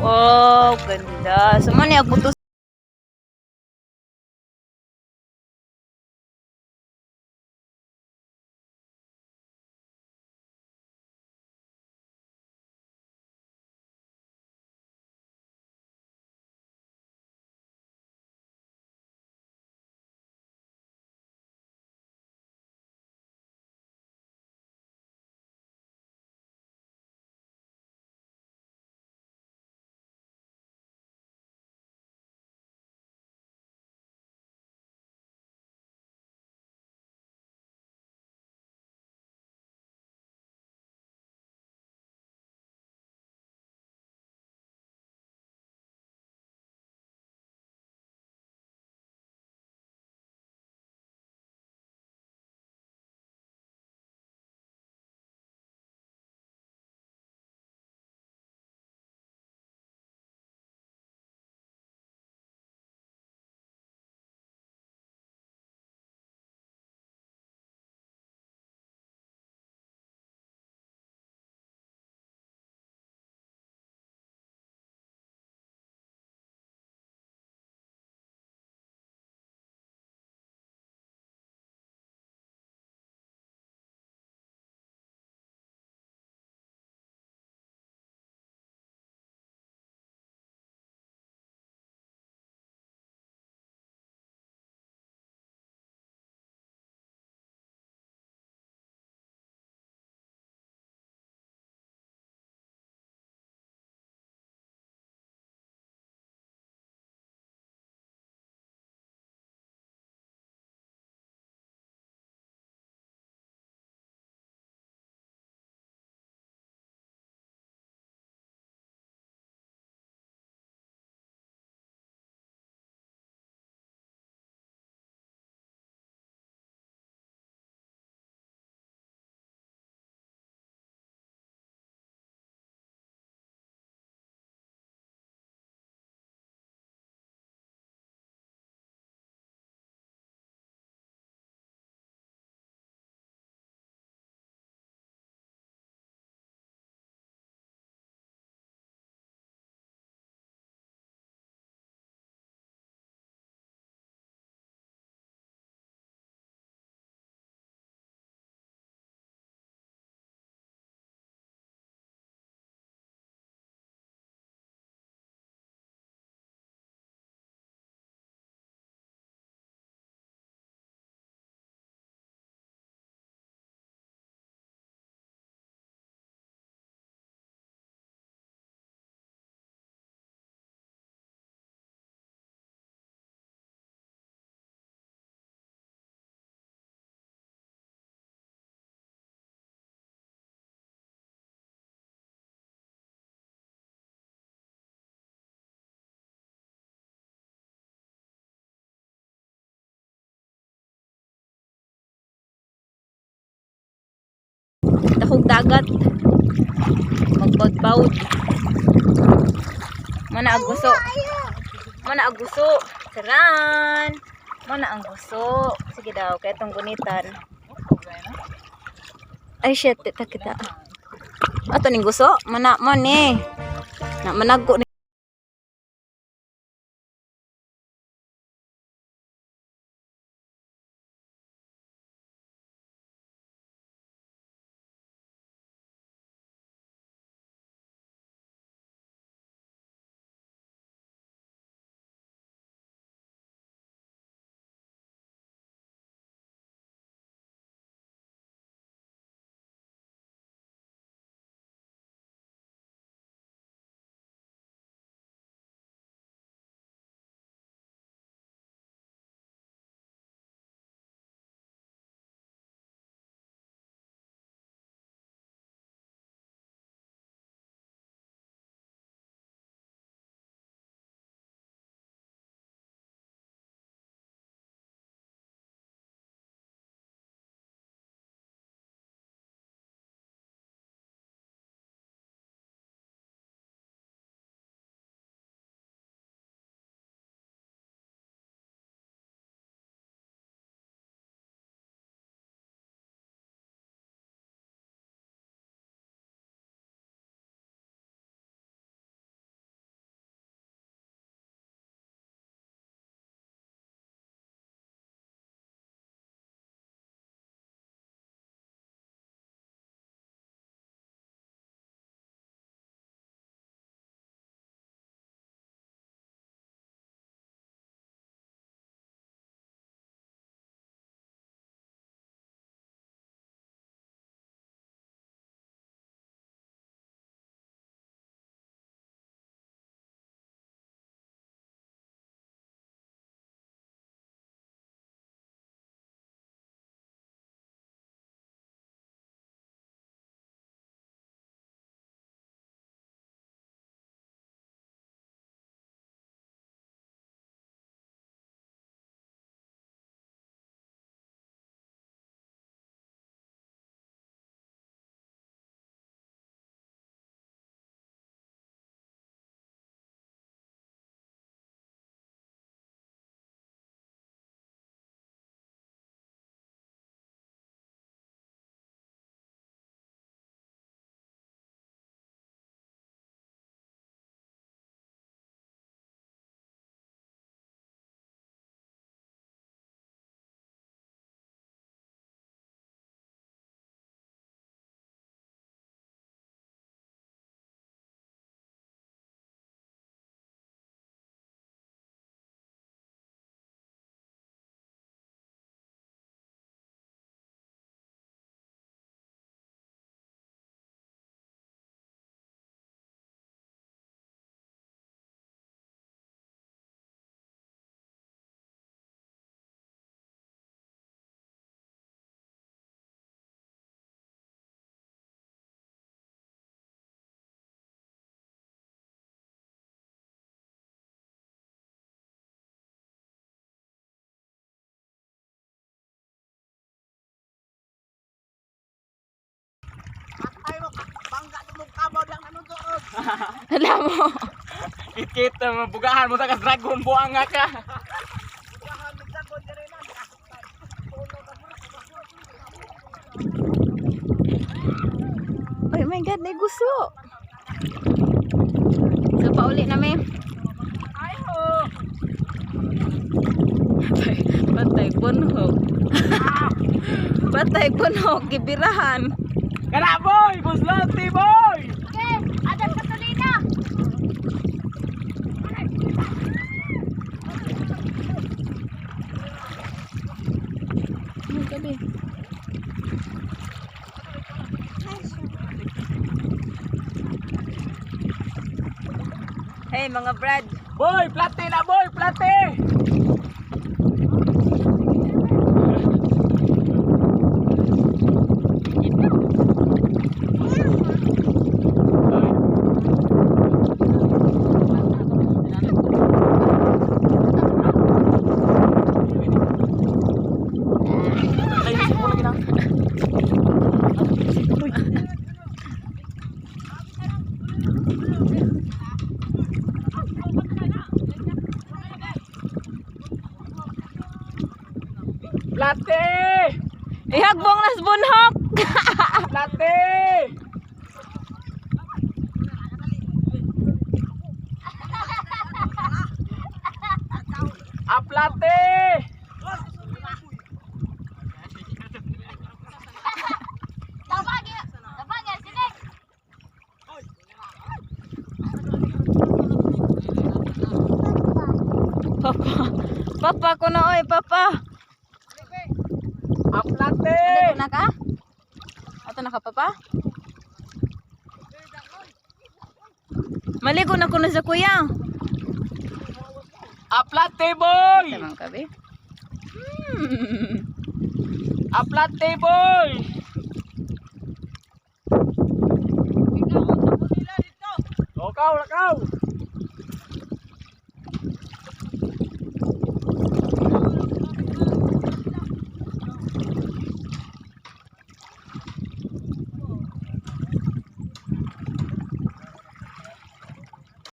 Wow, ganda. So man ya putus. Dakog dagat. Magbagbawd. Mana ang gusto? Mana ang gusto? Taran! Mana ang gusto? Sige daw, kaya itong gunitan. Ay shit, kita. Ato ning gusto? Mana mo ni. Na managko ni. Alam mo. Kita mabugahan mo sa dragon buang nga ka. Oh my God, may gusto. So, pauli namin. Patay punhog. Patay punhog, gibirahan. Kana boy, buslati boy. Okay, ada Katolina. Ano gabi? Hey mga brad. Boy, plate na boy, plate. Plate! Ihagbong nas bunhok. Plate! Plate! Tabang ya sini. Papa. Papa ko na oy, papa. Plate! Ano na ka? Ato na ka, papa? Maligo na ko na sa kuya. Plate boy! Tamang kabi. Plate boy!